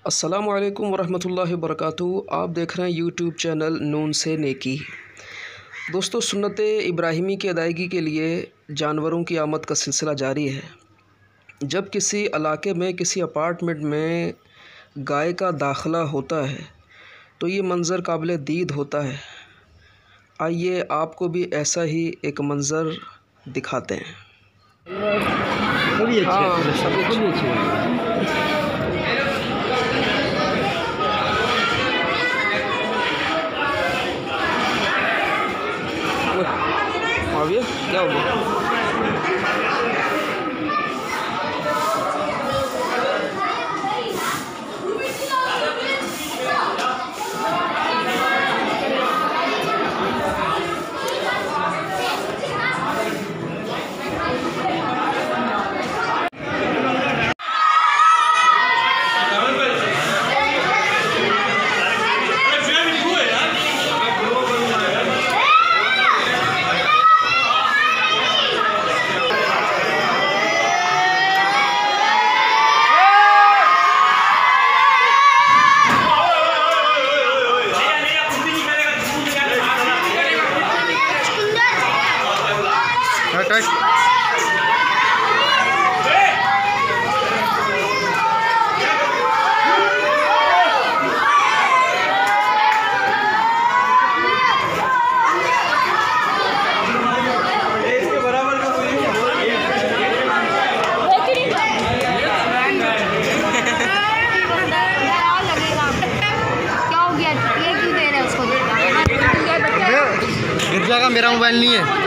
अस्सलामुअलैकुम वरहमतुल्लाहि वबरकातुहू। आप देख रहे हैं यूट्यूब चैनल नून से नेकी। दोस्तों, सुन्नत इब्राहिमी की अदायगी के लिए जानवरों की आमद का सिलसिला जारी है। जब किसी इलाके में किसी अपार्टमेंट में गाय का दाखिला होता है तो ये मंज़र काबिल दीद होता है। आइए आपको भी ऐसा ही एक मंज़र दिखाते हैं। सभी अच्छे क्या हो गया? गिर जाएगा, मेरा मोबाइल नहीं है।